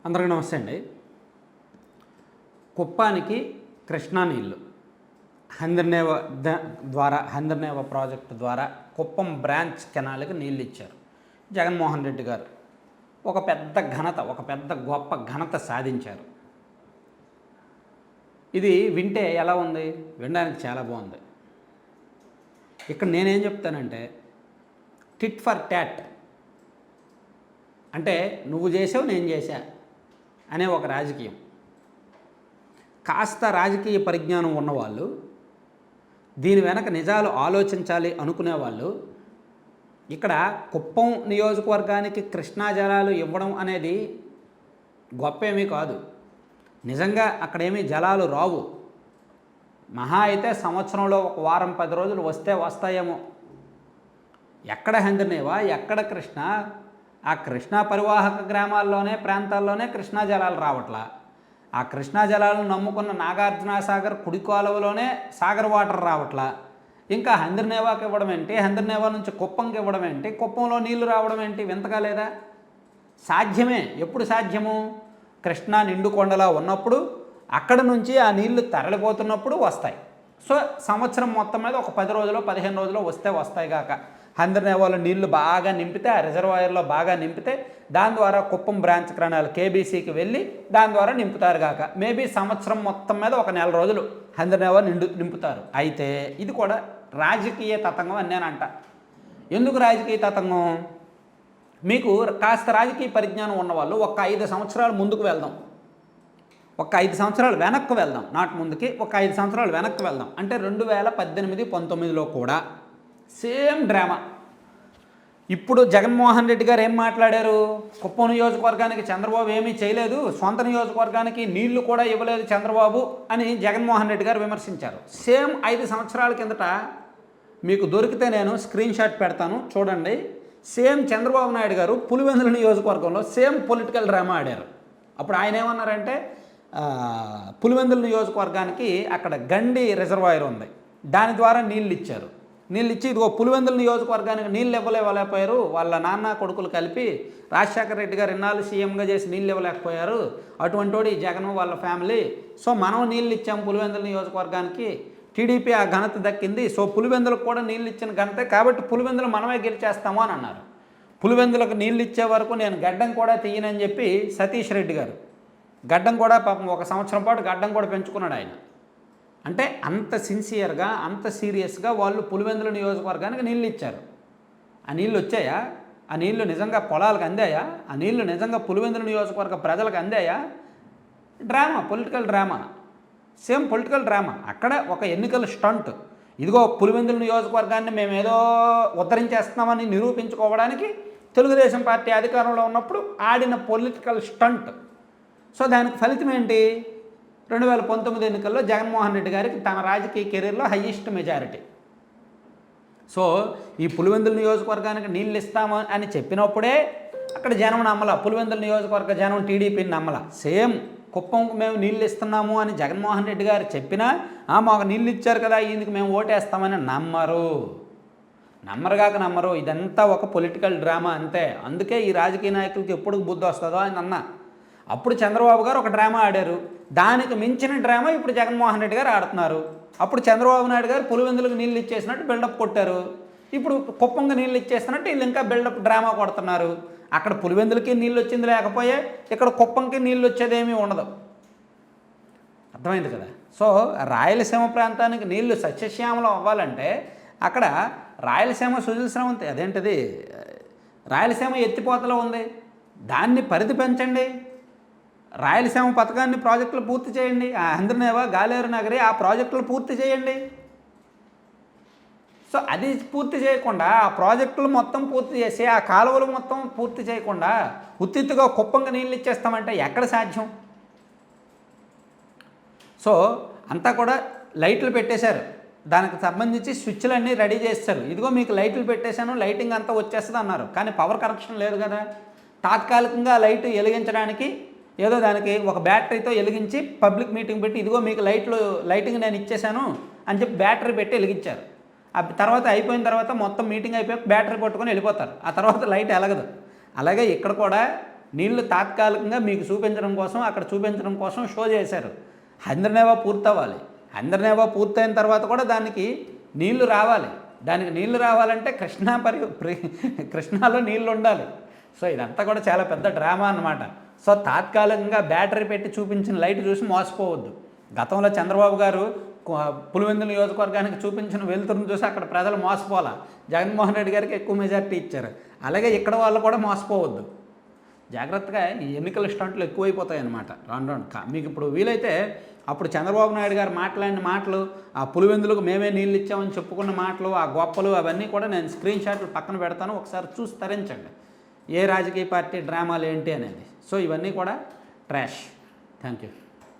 అందరికీ నమస్తే అండి. కుప్పానికి కృష్ణా నీళ్ళు హంద్రనేవ హంద్రనేవ ప్రాజెక్టు ద్వారా కుప్పం బ్రాంచ్ కెనాల్కి నీళ్ళు ఇచ్చారు జగన్మోహన్ రెడ్డి గారు. ఒక పెద్ద గొప్ప ఘనత సాధించారు. ఇది వింటే ఎలా ఉంది? వినడానికి చాలా బాగుంది. ఇక్కడ నేనేం చెప్తానంటే టిట్ ఫర్ ట్యాట్, అంటే నువ్వు చేసావు నేను చేశా అనే ఒక రాజకీయం. కాస్త రాజకీయ పరిజ్ఞానం ఉన్నవాళ్ళు, దీని వెనక నిజాలు ఆలోచించాలి అనుకునేవాళ్ళు, ఇక్కడ కుప్పం నియోజకవర్గానికి కృష్ణా జలాలు ఇవ్వడం అనేది గొప్ప ఏమీ కాదు. నిజంగా అక్కడేమీ జలాలు రావు. మహా అయితే సంవత్సరంలో ఒక వారం 10 రోజులు వస్తాయేమో. ఎక్కడ హంద్రనేవా, ఎక్కడ కృష్ణ? ఆ కృష్ణా పరివాహక గ్రామాల్లోనే ప్రాంతాల్లోనే కృష్ణా జలాలు రావట్లా. ఆ కృష్ణా జలాలను నమ్ముకున్న నాగార్జున సాగర్ కుడి కాలువలోనే సాగర్ వాటర్ రావట్లా. ఇంకా హంద్రనేవాకి ఇవ్వడం ఏంటి? హంద్రనేవా నుంచి కుప్పంకి ఇవ్వడం ఏంటి? కుప్పంలో నీళ్లు రావడం ఏంటి? వింతగా లేదా? సాధ్యమే. ఎప్పుడు సాధ్యము? కృష్ణా నిండుకొండలా ఉన్నప్పుడు, అక్కడ నుంచి ఆ నీళ్లు తరలిపోతున్నప్పుడు వస్తాయి. సో సంవత్సరం మొత్తం మీద ఒక 10 రోజులు 15 రోజులు వస్తాయి కాక హంద్రనేవాలో నీళ్లు బాగా నింపితే, ఆ రిజర్వాయర్లో బాగా నింపితే, దాని ద్వారా కుప్పం బ్రాంచ్ కెనాల్ కేబీసీకి వెళ్ళి దాని ద్వారా నింపుతారు కాక మేబీ సంవత్సరం మొత్తం మీద ఒక 4 రోజులు హంద్రనేవా నింపుతారు. అయితే ఇది కూడా రాజకీయ తతంగం అని నేను అంట. ఎందుకు రాజకీయ తతంగం? మీకు కాస్త రాజకీయ పరిజ్ఞానం ఉన్నవాళ్ళు ఒక 5 సంవత్సరాలు ముందుకు వెళ్దాం, ఒక 5 సంవత్సరాలు వెనక్కి వెళ్దాం, నాటి ముందుకి ఒక 5 సంవత్సరాలు వెనక్కి వెళ్దాం. అంటే 2018-19లో కూడా సేమ్ డ్రామా. ఇప్పుడు జగన్మోహన్ రెడ్డి గారు ఏం మాట్లాడారు? కుప్పం నియోజకవర్గానికి చంద్రబాబు ఏమీ చేయలేదు, సొంత నియోజకవర్గానికి నీళ్లు కూడా ఇవ్వలేదు చంద్రబాబు అని జగన్మోహన్ రెడ్డి గారు విమర్శించారు. సేమ్ 5 సంవత్సరాల కిందట మీకు దొరికితే నేను స్క్రీన్ షాట్ పెడతాను, చూడండి. సేమ్ చంద్రబాబు నాయుడు గారు పులివెందుల నియోజకవర్గంలో సేమ్ పొలిటికల్ డ్రామా ఆడారు. అప్పుడు ఆయన ఏమన్నారంటే, పులివెందుల నియోజకవర్గానికి అక్కడ గండి రిజర్వాయర్ ఉంది, దాని ద్వారా నీళ్ళు ఇచ్చారు. నీళ్ళు ఇచ్చి ఇదిగో పులివెందుల నియోజకవర్గానికి నీళ్ళు ఇవ్వలేకపోయారు, వాళ్ళ నాన్న కొడుకులు కలిపి రాజశేఖర రెడ్డి గారు ఇన్నాళ్ళు సీఎంగా చేసి నీళ్ళు ఇవ్వలేకపోయారు, అటువంటి వాడు ఈ జగన్ వాళ్ళ ఫ్యామిలీ. సో మనం నీళ్ళు ఇచ్చాము పులివెందుల నియోజకవర్గానికి, టీడీపీ ఆ ఘనత దక్కింది. సో పులివెందులకు కూడా నీళ్ళు ఇచ్చిన ఘనతే, కాబట్టి పులివెందులు మనమే గెలిచేస్తాము అని అన్నారు. పులివెందులకు నీళ్ళు ఇచ్చే వరకు నేను గడ్డం కూడా తీయనని చెప్పి సతీష్ రెడ్డి గారు గడ్డం కూడా పాపం 1 సంవత్సరం పాటు గడ్డం కూడా పెంచుకున్నాడు ఆయన. అంటే అంత సిన్సియర్గా, అంత సీరియస్గా వాళ్ళు పులివెందుల నియోజకవర్గానికి నీళ్ళు ఇచ్చారు. ఆ నీళ్ళు వచ్చాయా? ఆ నీళ్లు నిజంగా పొలాలకు అందాయా? ఆ నీళ్లు నిజంగా పులివెందుల నియోజకవర్గ ప్రజలకు అందాయా? Drama, political drama, same political drama. అక్కడ ఒక ఎన్నికల స్టంట్. ఇదిగో పులివెందుల నియోజకవర్గాన్ని మేము ఏదో ఉద్ధరించేస్తున్నామని నిరూపించుకోవడానికి తెలుగుదేశం పార్టీ అధికారంలో ఉన్నప్పుడు ఆడిన పొలిటికల్ స్టంట్. సో దానికి ఫలితం ఏంటి? 2019 ఎన్నికల్లో జగన్మోహన్ రెడ్డి గారికి తన రాజకీయ కెరీర్లో హయ్యెస్ట్ మెజారిటీ. సో ఈ పులివెందుల నియోజకవర్గానికి నీళ్ళు ఇస్తాము అని చెప్పినప్పుడే అక్కడ జనం నమ్మల, పులివెందుల నియోజకవర్గ జనం టీడీపీని నమ్మల. సేమ్ కుప్పంకు మేము నీళ్ళు ఇస్తున్నాము అని జగన్మోహన్ రెడ్డి గారు చెప్పినా, మాకు నీళ్ళు ఇచ్చారు కదా ఈయనకి మేము ఓటేస్తామని నమ్మరు. ఇదంతా ఒక పొలిటికల్ డ్రామా అంతే. అందుకే ఈ రాజకీయ నాయకులకి ఎప్పుడు బుద్ధి వస్తుందో అని అన్నా. అప్పుడు చంద్రబాబు గారు ఒక డ్రామా ఆడారు, దానికి మించిన డ్రామా ఇప్పుడు జగన్మోహన్ రెడ్డి గారు ఆడుతున్నారు. అప్పుడు చంద్రబాబు నాయుడు గారు పులివెందులకు నీళ్ళు ఇచ్చేసినట్టు బిల్డప్ కొట్టారు, ఇప్పుడు కుప్పంగా నీళ్ళు ఇచ్చేసినట్టు వీళ్ళు ఇంకా బిల్డప్ డ్రామా కొడుతున్నారు. అక్కడ పులివెందులకి నీళ్ళు వచ్చింది లేకపోయే ఇక్కడ కుప్పంకి నీళ్ళు వచ్చేదేమీ ఉండదు. అర్థమైంది కదా? సో రాయలసీమ ప్రాంతానికి నీళ్లు సస్యశ్యామలం అవ్వాలంటే అక్కడ రాయలసీమ సుజల స్రవంతి అదేంటిది రాయలసీమ ఎత్తిపోతలో ఉంది, దాన్ని పరిధి పెంచండి. రాయలసీమ పథకాన్ని ప్రాజెక్టులు పూర్తి చేయండి. ఆ హంద్రనేవా, గాలేరు నగరి ఆ ప్రాజెక్టులు పూర్తి చేయండి. సో అది పూర్తి చేయకుండా, ఆ ప్రాజెక్టులు మొత్తం పూర్తి చేసి ఆ కాలువలు మొత్తం పూర్తి చేయకుండా ఉత్తిత్తుగా కుప్పంగా నీళ్ళు ఇచ్చేస్తామంటే ఎక్కడ సాధ్యం? సో అంతా కూడా లైట్లు పెట్టేశారు, దానికి సంబంధించి స్విచ్లన్నీ రెడీ చేస్తారు. ఇదిగో మీకు లైట్లు పెట్టేశాను, లైటింగ్ అంతా వచ్చేస్తుంది అన్నారు. కానీ పవర్ కనెక్షన్ లేదు కదా. తాత్కాలికంగా లైట్ వెలిగించడానికి ఏదో దానికి ఒక బ్యాటరీతో వెలిగించి పబ్లిక్ మీటింగ్ పెట్టి ఇదిగో మీకు లైటింగ్ నేను ఇచ్చేశాను అని చెప్పి బ్యాటరీ పెట్టి వెలిగించారు. ఆ తర్వాత అయిపోయిన తర్వాత మొత్తం మీటింగ్ అయిపోయి బ్యాటరీ పట్టుకొని వెళ్ళిపోతారు. ఆ తర్వాత లైట్ ఎలగదు. అలాగే ఇక్కడ కూడా నీళ్లు తాత్కాలికంగా మీకు చూపించడం కోసం, అక్కడ చూపించడం కోసం షో చేశారు. హంద్రనేవా పూర్తవ్వాలి. హంద్రనేవా పూర్తయిన తర్వాత కూడా దానికి నీళ్లు రావాలి. దానికి నీళ్లు రావాలంటే కృష్ణాలో నీళ్లు ఉండాలి. సో ఇదంతా కూడా చాలా పెద్ద డ్రామా అన్నమాట. సో తాత్కాలికంగా బ్యాటరీ పెట్టి చూపించిన లైట్ చూసి మోసపోవద్దు. గతంలో చంద్రబాబు గారు పులివెందుల నియోజకవర్గానికి చూపించిన వెలుతురును చూసి అక్కడ ప్రజలు మోసపోలా, జగన్మోహన్ రెడ్డి గారికి ఎక్కువ మెజార్టీ ఇచ్చారు. అలాగే ఇక్కడ వాళ్ళు కూడా మోసపోవద్దు. జాగ్రత్తగా ఈ ఎన్నికల స్టంట్లు ఎక్కువైపోతాయి అన్నమాట రాను రాను. మీకు ఇప్పుడు వీలైతే అప్పుడు చంద్రబాబు నాయుడు గారు మాట్లాడిన మాటలు, ఆ పులివెందులకు మేమే నీళ్ళు ఇచ్చామని చెప్పుకున్న మాటలు, ఆ గొప్పలు అవన్నీ కూడా నేను స్క్రీన్ షాట్లు పక్కన పెడతాను, ఒకసారి చూసి తరించండి ఏ రాజకీయ పార్టీ డ్రామాలు ఏంటి అనేది. సో ఇవన్నీ కూడా ట్రాష్. Thank you.